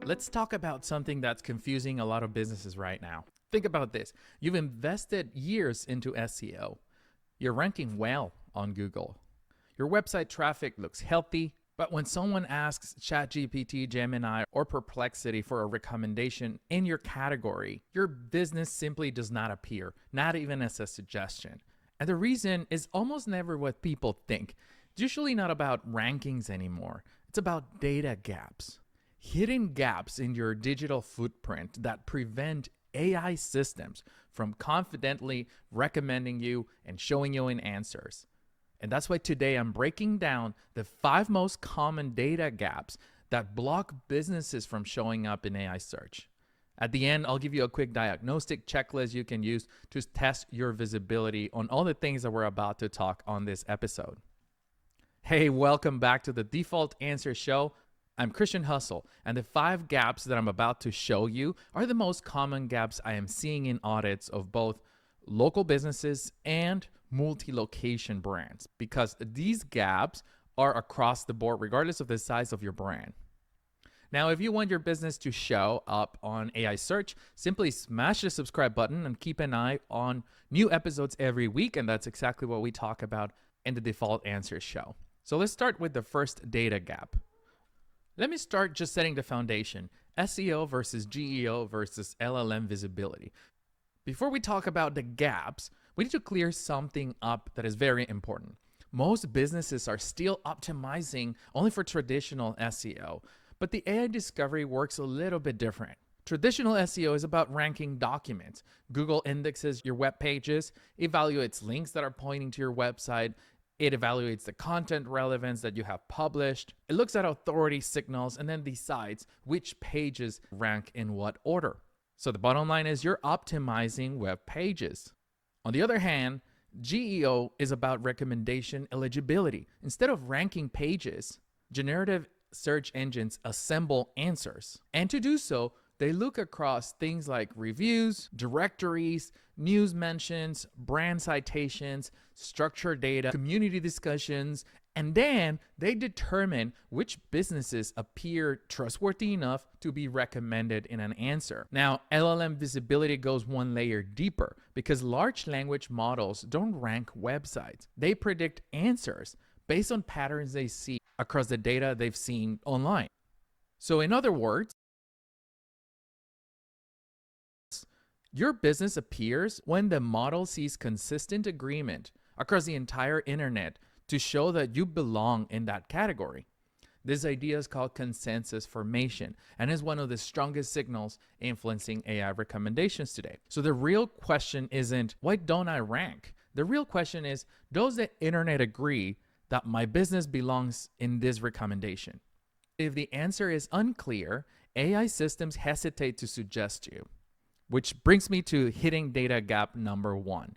Let's talk about something that's confusing a lot of businesses right now. Think about this. You've invested years into SEO. You're ranking well on Google. Your website traffic looks healthy, but when someone asks ChatGPT, Gemini, or Perplexity for a recommendation in your category, your business simply does not appear, not even as a suggestion. And the reason is almost never what people think. It's usually not about rankings anymore. It's about data gaps. Hidden gaps in your digital footprint that prevent AI systems from confidently recommending you and showing you in answers. And that's why today I'm breaking down the 5 most common data gaps that block businesses from showing up in AI search. At the end, I'll give you a quick diagnostic checklist you can use to test your visibility on all the things that we're about to talk on this episode. Hey, welcome back to the Default Answer Show. I'm Christian Hustle, and the 5 gaps that I'm about to show you are the most common gaps I am seeing in audits of both local businesses and multi-location brands, because these gaps are across the board regardless of the size of your brand. Now, if you want your business to show up on AI search, simply smash the subscribe button and keep an eye on new episodes every week, and that's exactly what we talk about in the Default Answer Show. So let's start with the first data gap. Let me start just setting the foundation, SEO versus GEO versus LLM visibility. Before we talk about the gaps, we need to clear something up that is very important. Most businesses are still optimizing only for traditional SEO, but the AI discovery works a little bit different. Traditional SEO is about ranking documents. Google indexes your web pages, evaluates links that are pointing to your website. It evaluates the content relevance that you have published. It looks at authority signals and then decides which pages rank in what order. So the bottom line is you're optimizing web pages. On the other hand, GEO is about recommendation eligibility. Instead of ranking pages, generative search engines assemble answers. And to do so, they look across things like reviews, directories, news mentions, brand citations, structured data, community discussions, and then they determine which businesses appear trustworthy enough to be recommended in an answer. Now, LLM visibility goes one layer deeper because large language models don't rank websites. They predict answers based on patterns they see across the data they've seen online. So in other words, your business appears when the model sees consistent agreement across the entire internet to show that you belong in that category. This idea is called consensus formation and is one of the strongest signals influencing AI recommendations today. So the real question isn't, why don't I rank? The real question is, does the internet agree that my business belongs in this recommendation? If the answer is unclear, AI systems hesitate to suggest you. Which brings me to hitting data gap number 1,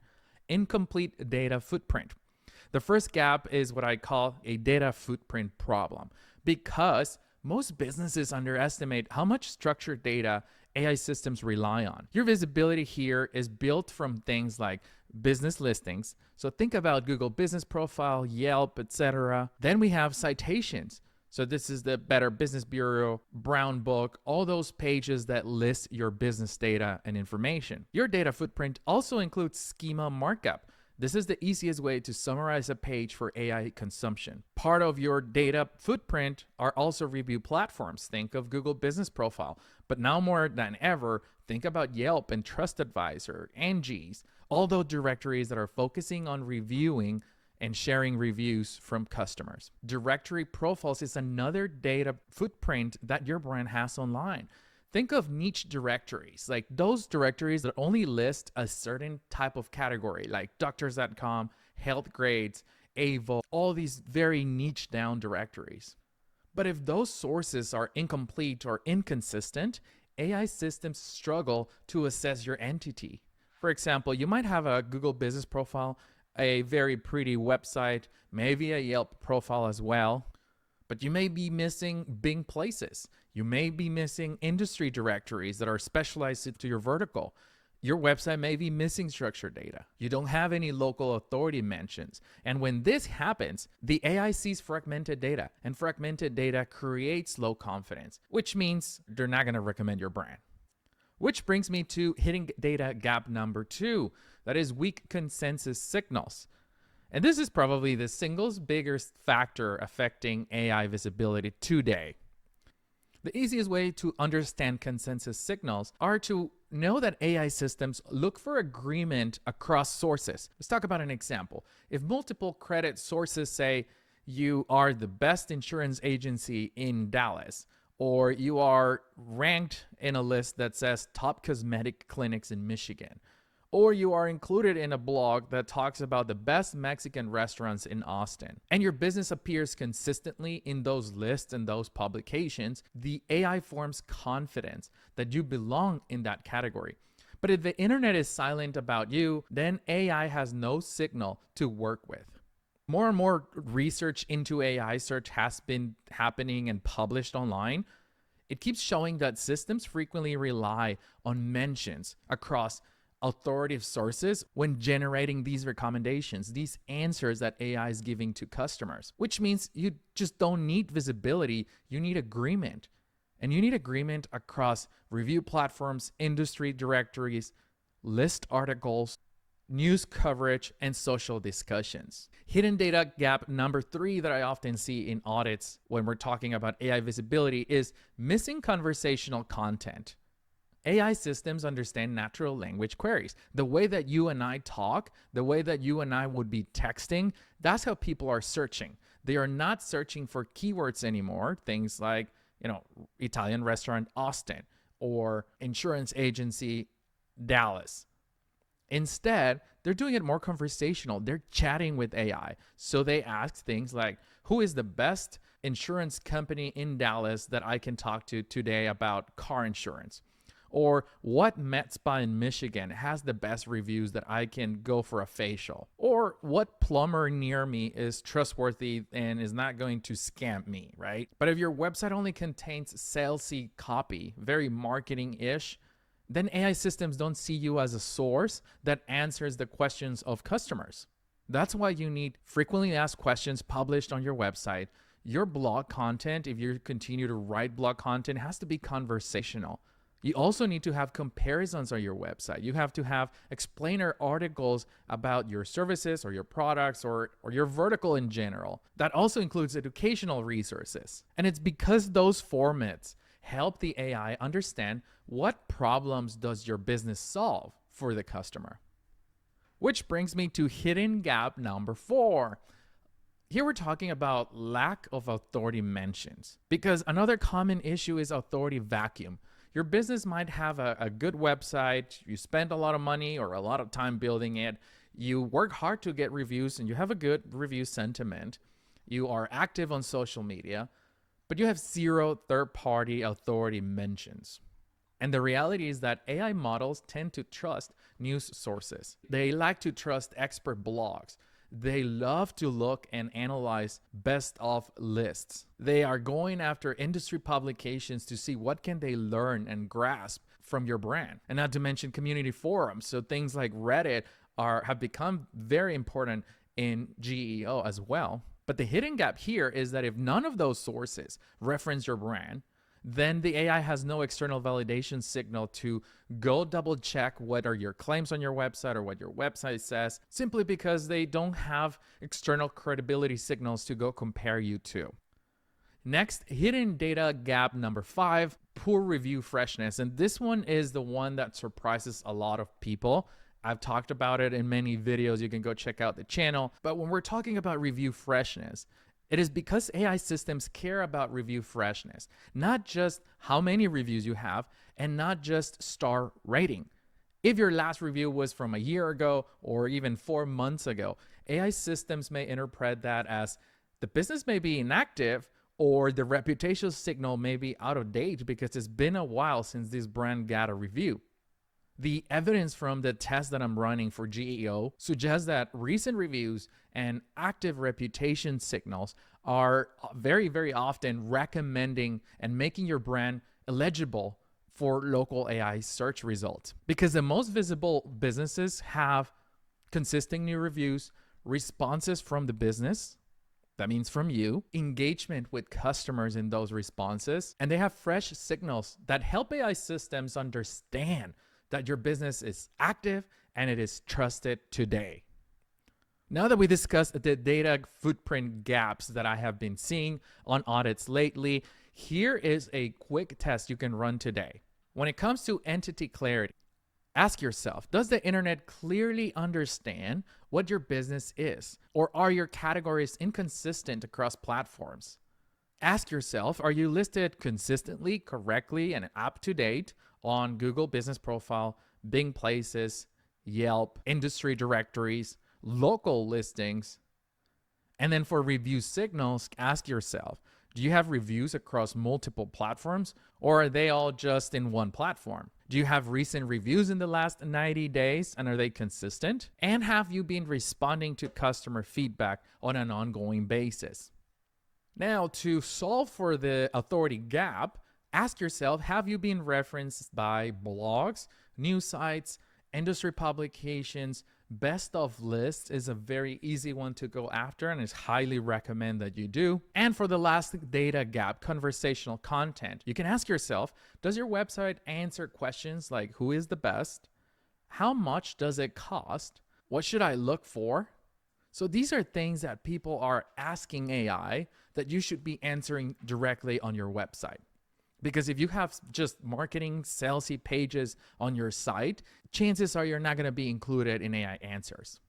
incomplete data footprint. The first gap is what I call a data footprint problem, because most businesses underestimate how much structured data AI systems rely on. Your visibility here is built from things like business listings. So think about Google Business Profile, Yelp, etc. Then we have citations. So this is the Better Business Bureau, Brown Book, all those pages that list your business data and information. Your data footprint also includes schema markup. This is the easiest way to summarize a page for AI consumption. Part of your data footprint are also review platforms. Think of Google Business Profile. But now more than ever, think about Yelp and TrustAdvisor, Angie's, all those directories that are focusing on reviewing and sharing reviews from customers. Directory profiles is another data footprint that your brand has online. Think of niche directories, like those directories that only list a certain type of category, like doctors.com, health grades, AVO, all these very niche down directories. But if those sources are incomplete or inconsistent, AI systems struggle to assess your entity. For example, you might have a Google Business Profile, a very pretty website, maybe a Yelp profile as well, but you may be missing Bing places. You may be missing industry directories that are specialized to your vertical. Your website may be missing structured data. You don't have any local authority mentions. And when this happens, the AI sees fragmented data, and fragmented data creates low confidence, which means they're not going to recommend your brand. Which brings me to hitting data gap number 2, that is weak consensus signals. And this is probably the single biggest factor affecting AI visibility today. The easiest way to understand consensus signals are to know that AI systems look for agreement across sources. Let's talk about an example. If multiple credit sources say you are the best insurance agency in Dallas, or you are ranked in a list that says top cosmetic clinics in Michigan, or you are included in a blog that talks about the best Mexican restaurants in Austin, and your business appears consistently in those lists and those publications, the AI forms confidence that you belong in that category. But if the internet is silent about you, then AI has no signal to work with. More and more research into AI search has been happening and published online. It keeps showing that systems frequently rely on mentions across authoritative sources when generating these recommendations, these answers that AI is giving to customers, which means you just don't need visibility, you need agreement. And you need agreement across review platforms, industry directories, list articles, news coverage, and social discussions. Hidden data gap number 3 that I often see in audits when we're talking about AI visibility is missing conversational content. AI systems understand natural language queries. The way that you and I talk, the way that you and I would be texting, that's how people are searching. They are not searching for keywords anymore. Things like, Italian restaurant Austin or insurance agency Dallas. Instead, they're doing it more conversational. They're chatting with AI. So they ask things like, who is the best insurance company in Dallas that I can talk to today about car insurance? Or what med spa in Michigan has the best reviews that I can go for a facial? Or what plumber near me is trustworthy and is not going to scam me, right? But if your website only contains salesy copy, very marketing-ish, then AI systems don't see you as a source that answers the questions of customers. That's why you need frequently asked questions published on your website. Your blog content, if you continue to write blog content, has to be conversational. You also need to have comparisons on your website. You have to have explainer articles about your services or your products or your vertical in general. That also includes educational resources. And it's because those formats help the AI understand what problems does your business solve for the customer. Which brings me to hidden gap number 4. Here we're talking about lack of authority mentions, because another common issue is authority vacuum. Your business might have a good website, you spend a lot of money or a lot of time building it, you work hard to get reviews and you have a good review sentiment, you are active on social media, but you have 0 third-party authority mentions. And the reality is that AI models tend to trust news sources. They like to trust expert blogs. They love to look and analyze best of lists. They are going after industry publications to see what can they learn and grasp from your brand. And not to mention community forums. So things like Reddit have become very important in GEO as well. But the hidden gap here is that if none of those sources reference your brand, then the AI has no external validation signal to go double check what are your claims on your website or what your website says, simply because they don't have external credibility signals to go compare you to. Next, hidden data gap number 5, poor review freshness. And this one is the one that surprises a lot of people. I've talked about it in many videos. You can go check out the channel. But when we're talking about review freshness, it is because AI systems care about review freshness, not just how many reviews you have and not just star rating. If your last review was from a year ago or even 4 months ago, AI systems may interpret that as the business may be inactive or the reputational signal may be out of date because it's been a while since this brand got a review. The evidence from the test that I'm running for GEO suggests that recent reviews and active reputation signals are very, very often recommending and making your brand eligible for local AI search results, because the most visible businesses have consistent new reviews, responses from the business, that means from you, engagement with customers in those responses, and they have fresh signals that help AI systems understand that your business is active and it is trusted today. Now that we discussed the data footprint gaps that I have been seeing on audits lately, here is a quick test you can run today. When it comes to entity clarity, ask yourself, does the internet clearly understand what your business is? Or are your categories inconsistent across platforms? Ask yourself, are you listed consistently, correctly, and up to date on Google Business Profile, Bing Places, Yelp, industry directories, local listings? And then for review signals, ask yourself, do you have reviews across multiple platforms, or are they all just in one platform? Do you have recent reviews in the last 90 days, and are they consistent? And have you been responding to customer feedback on an ongoing basis? Now, to solve for the authority gap, ask yourself, have you been referenced by blogs, news sites, industry publications? Best of lists is a very easy one to go after, and is highly recommend that you do. And for the last data gap, conversational content, you can ask yourself, does your website answer questions like who is the best? How much does it cost? What should I look for? So these are things that people are asking AI that you should be answering directly on your website. Because if you have just marketing, salesy pages on your site, chances are you're not going to be included in AI answers.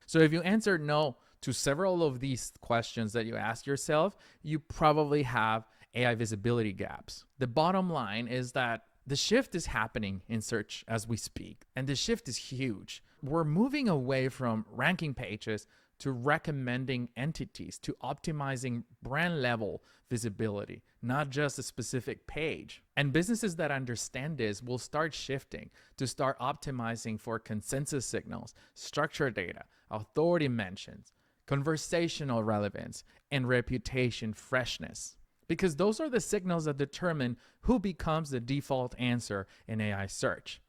So if you answer no to several of these questions that you ask yourself, you probably have AI visibility gaps. The bottom line is that the shift is happening in search as we speak, and the shift is huge. We're moving away from ranking pages to recommending entities, to optimizing brand level visibility, not just a specific page. And businesses that understand this will start shifting to start optimizing for consensus signals, structured data, authority mentions, conversational relevance, and reputation freshness. Because those are the signals that determine who becomes the default answer in AI search.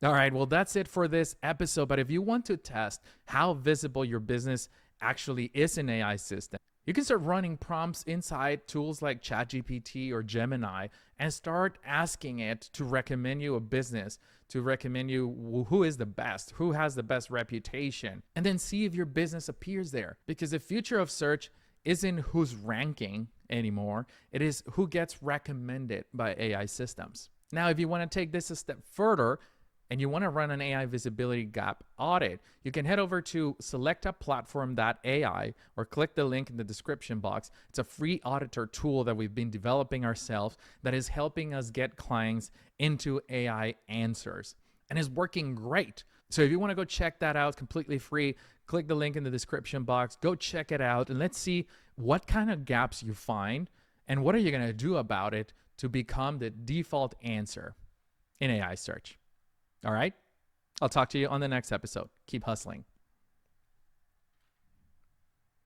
All right, well, that's it for this episode. But if you want to test how visible your business actually is in AI system, you can start running prompts inside tools like ChatGPT or Gemini and start asking it to recommend you a business, to recommend you who is the best, who has the best reputation, and then see if your business appears there. Because the future of search isn't who's ranking anymore. It is who gets recommended by AI systems. Now, if you want to take this a step further, and you want to run an AI visibility gap audit, you can head over to selectaplatform.ai or click the link in the description box. It's a free auditor tool that we've been developing ourselves that is helping us get clients into AI answers, and is working great. So if you want to go check that out, completely free, click the link in the description box, go check it out, and let's see what kind of gaps you find and what are you going to do about it to become the default answer in AI search. All right. I'll talk to you on the next episode. Keep hustling.